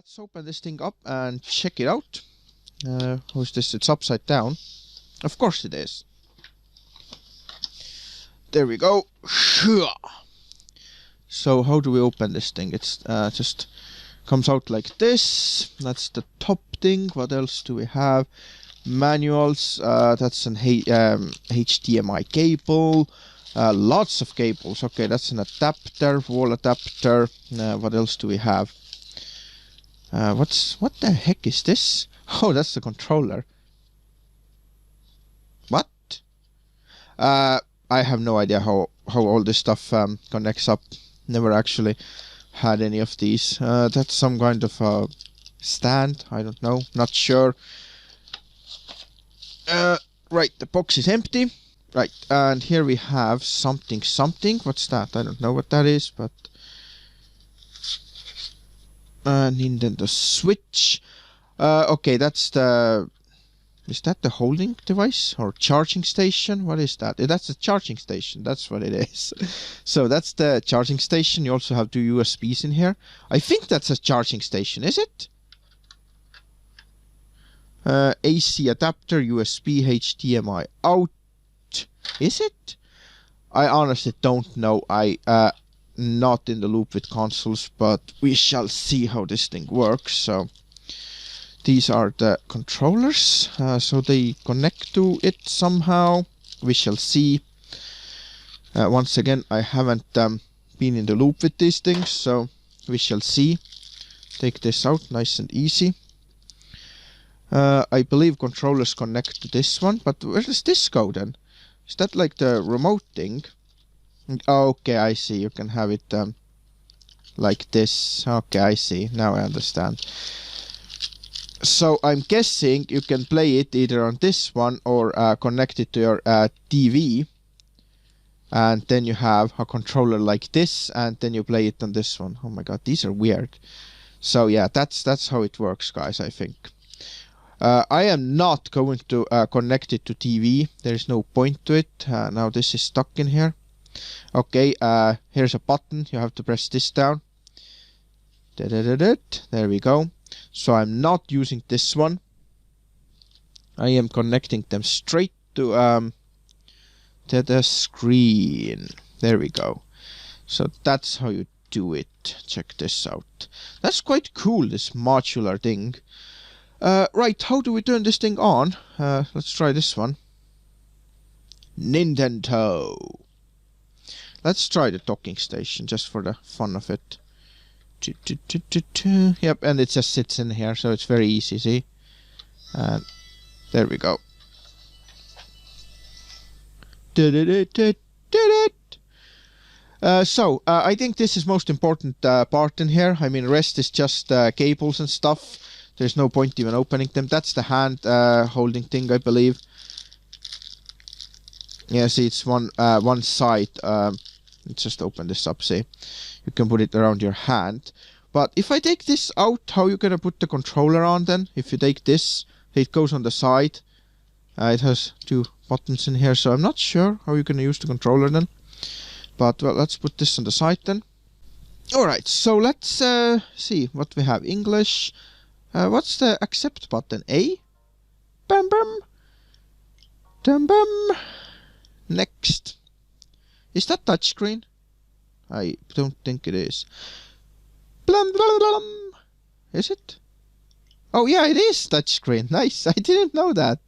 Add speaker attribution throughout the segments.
Speaker 1: let's open this thing up and check it out. Who's this? It's upside down. Of course it is. There we go. So how do we open this thing? It's just comes out like this. That's the top thing. What else do we have? Manuals. That's an HDMI cable. Lots of cables. Okay, that's an adapter, wall adapter. What else do we have? What the heck is this? Oh, that's the controller. What? I have no idea how all this stuff connects up. Never actually had any of these. That's some kind of a stand. I don't know. Not sure. Right, the box is empty. Right, and here we have something. What's that? I don't know what that is, but Nintendo Switch. Okay, that's the... Is that the holding device or charging station? What is that? That's a charging station. That's what it is. So that's the charging station. You also have two USBs in here. I think that's a charging station. Is it? AC adapter, USB, HDMI out. Is it? I honestly don't know. I not in the loop with consoles, but we shall see how this thing works. So these are the controllers, so they connect to it somehow. We shall see. Once again, I haven't been in the loop with these things, so we shall see. Take this out, nice and easy. I believe controllers connect to this one, but where does this go then? Is that like the remote thing? Okay, I see. You can have it like this. Okay, I see. Now I understand. So I'm guessing you can play it either on this one or connect it to your TV. And then you have a controller like this, and then you play it on this one. Oh my god, these are weird. So yeah, that's how it works, guys, I think. I am not going to connect it to TV. There's no point to it. Now this is stuck in here. Okay, here's a button. You have to press this down. There we go. So I'm not using this one. I am connecting them straight to the screen. There we go. So that's how you do it. Check this out. That's quite cool, this modular thing. Right, how do we turn this thing on? Let's try this one. Nintendo. Let's try the docking station just for the fun of it. Yep, and it just sits in here, so it's very easy, see? There we go. So, I think this is most important part in here. I mean, rest is just cables and stuff. There's no point even opening them. That's the hand holding thing, I believe. Yeah, see, it's one side. Let's just open this up, see. You can put it around your hand. But if I take this out, how are you gonna put the controller on then? If you take this, it goes on the side. It has two buttons in here, so I'm not sure how you're gonna use the controller then. But, well, let's put this on the side then. Alright, so let's see what we have. English. What's the accept button? A? Bam bam. Dum bum. Next. Is that touchscreen? I don't think it is. Blum blum blum. Is it? Oh yeah, it is touchscreen. Nice. I didn't know that.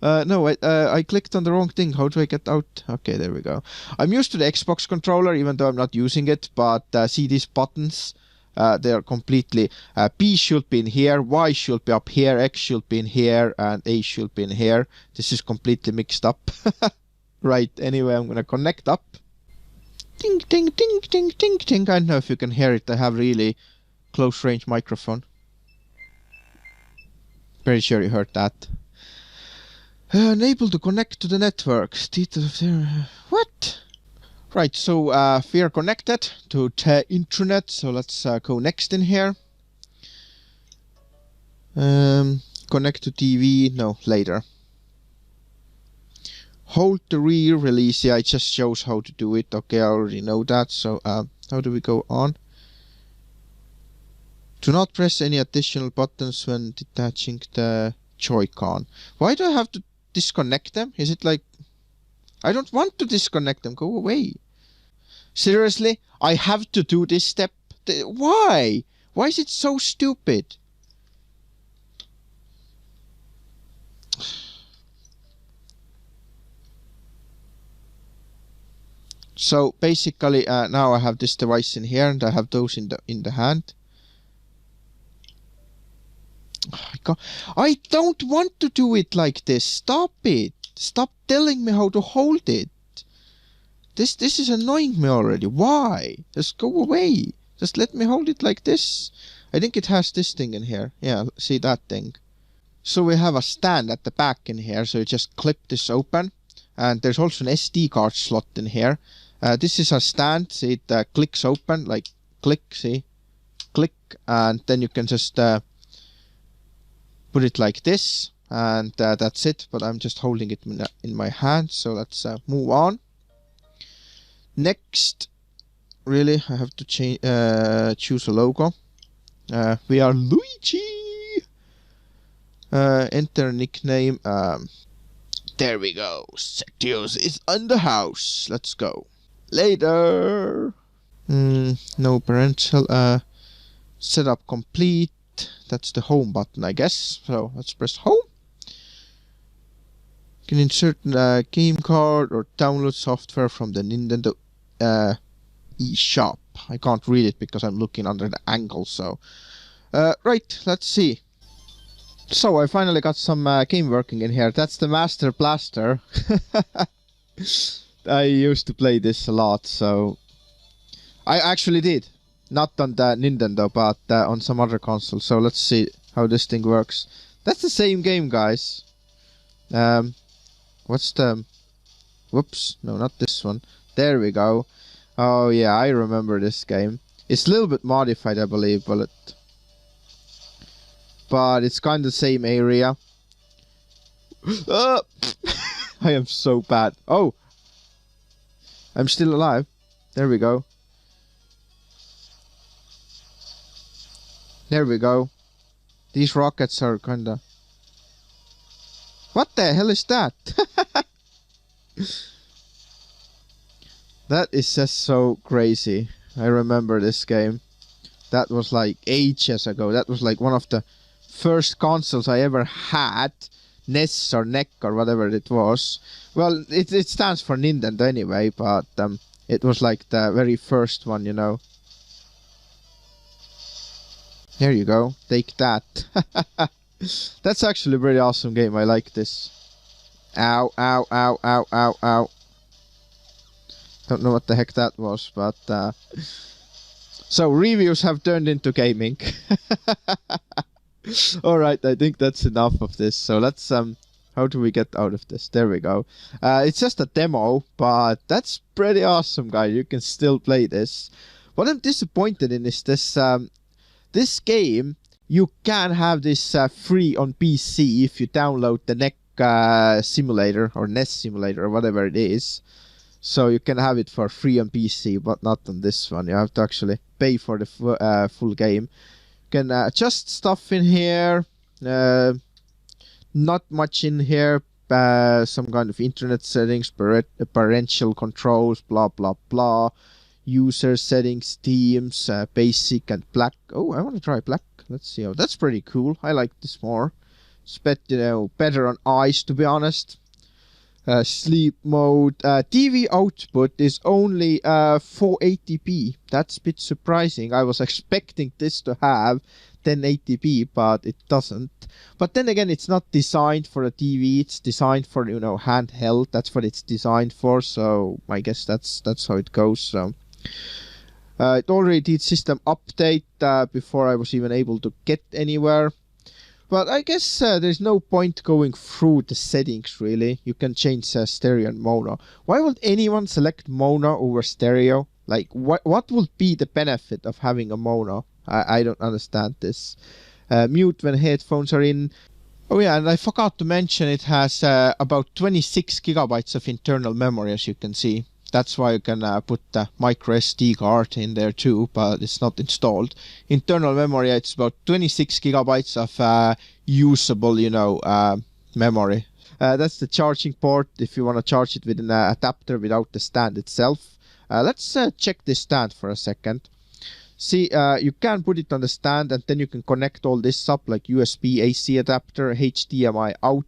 Speaker 1: No, I clicked on the wrong thing. How do I get out? Okay, there we go. I'm used to the Xbox controller, even though I'm not using it. But see these buttons? They are completely... B should be in here, Y should be up here, X should be in here, and A should be in here. This is completely mixed up. Right, anyway, I'm gonna connect up. Ding, ding, ding, ding, ding, ding. I don't know if you can hear it. I have really close range microphone. Very sure you heard that. Unable to connect to the network. What? Right, so we are connected to the internet. So let's go next in here. Connect to TV. No, later. Hold the rear release. Yeah, it just shows how to do it. Okay, I already know that. So how do we go on? Do not press any additional buttons when detaching the Joy-Con. Why do I have to disconnect them? Is it like... I don't want to disconnect them. Go away. Seriously? I have to do this step? Why? Why is it so stupid? So basically now I have this device in here and I have those in the hand. I don't want to do it like this. Stop it. Stop telling me how to hold it. This is annoying me already. Why? Just go away. Just let me hold it like this. I think it has this thing in here. Yeah, see that thing. So we have a stand at the back in here. So you just clip this open. And there's also an SD card slot in here. This is a stand. See, it clicks open. Like, click, see? Click. And then you can just put it like this. And that's it. But I'm just holding it in my hand. So let's move on. Next, really, I have to choose a logo. We are Luigi. Enter nickname. There we go. Sectios is on the house. Let's go. Later. No parental. Setup complete. That's the home button, I guess. So let's press home. You can insert a game card or download software from the Nintendo eShop. I can't read it because I'm looking under the angle. So, right. Let's see. So I finally got some game working in here. That's the Master Blaster. I used to play this a lot, so I actually did. Not on the Nintendo, but on some other console. So let's see how this thing works. That's the same game, guys. What's the... Whoops. No, not this one. There we go. Oh yeah, I remember this game. It's a little bit modified, I believe, but it's kind of the same area. I am so bad. Oh! I'm still alive. There we go. There we go. These rockets are kinda... What the hell is that? That is just so crazy. I remember this game. That was like ages ago. That was like one of the first consoles I ever had. NES or NEC or whatever it was. Well, it stands for Nintendo anyway, but it was like the very first one, you know. There you go. Take that. That's actually a pretty awesome game. I like this. Ow, ow, ow, ow, ow, ow. Don't know what the heck that was, but... So, reviews have turned into gaming. Alright, I think that's enough of this. So let's... How do we get out of this? There we go. It's just a demo, but that's pretty awesome, guys. You can still play this. What I'm disappointed in is this... this game, you can have this free on PC if you download the NEC simulator or NES simulator or whatever it is. So you can have it for free on PC, but not on this one. You have to actually pay for the full game. You can adjust stuff in here. Not much in here. Some kind of internet settings, parental controls, blah blah blah. User settings, themes, basic and black. Oh, I want to try black. Let's see. Oh, that's pretty cool. I like this more. It's better on eyes, to be honest. Sleep mode. TV output is only 480p. That's a bit surprising. I was expecting this to have 1080p, but it doesn't. But then again, it's not designed for a TV. It's designed for, you know, handheld. That's what it's designed for. So I guess that's how it goes. So it already did system update before I was even able to get anywhere. But I guess there's no point going through the settings, really. You can change stereo and mono. Why would anyone select mono over stereo? Like, what would be the benefit of having a mono? I don't understand this. Mute when headphones are in. Oh yeah, and I forgot to mention it has about 26 gigabytes of internal memory, as you can see. That's why you can put the micro SD card in there too, but it's not installed. Internal memory, it's about 26 gigabytes of usable, memory. That's the charging port if you want to charge it with an adapter without the stand itself. Let's check this stand for a second. See, you can put it on the stand and then you can connect all this up like USB AC adapter, HDMI out.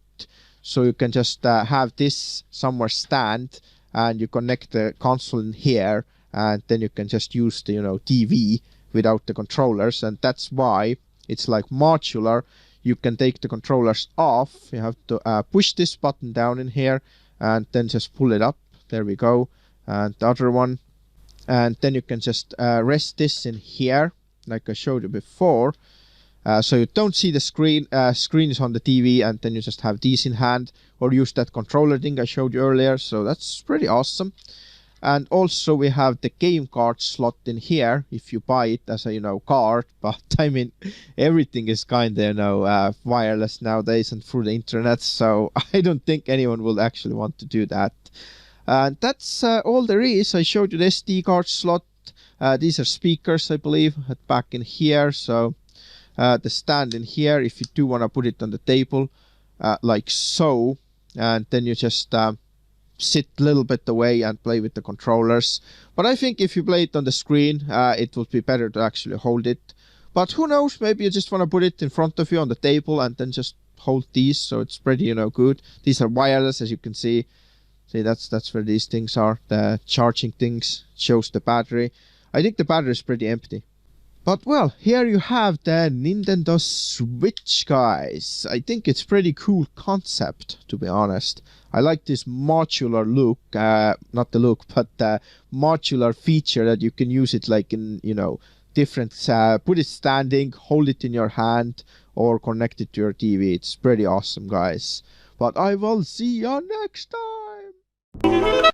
Speaker 1: So you can just have this somewhere stand and you connect the console in here and then you can just use the, TV without the controllers. And that's why it's like modular. You can take the controllers off. You have to push this button down in here and then just pull it up. There we go. And the other one. And then you can just rest this in here, like I showed you before. So you don't see the screen. Screen is on the TV, and then you just have these in hand, or use that controller thing I showed you earlier. So that's pretty awesome. And also we have the game card slot in here if you buy it as a card. But I mean, everything is kind of wireless nowadays and through the internet. So I don't think anyone will actually want to do that. And that's all there is. I showed you the SD card slot. These are speakers, I believe, back in here. So the stand in here, if you do want to put it on the table, like so, and then you just sit a little bit away and play with the controllers. But I think if you play it on the screen, it would be better to actually hold it. But who knows, maybe you just want to put it in front of you on the table and then just hold these. So it's pretty, good. These are wireless, as you can see. See, that's where these things are. The charging things shows the battery. I think the battery is pretty empty. But well, here you have the Nintendo Switch, guys. I think it's pretty cool concept, to be honest. I like this modular look, not the look, but the modular feature that you can use it like in, different, put it standing, hold it in your hand, or connect it to your TV. It's pretty awesome, guys. But I will see you next time.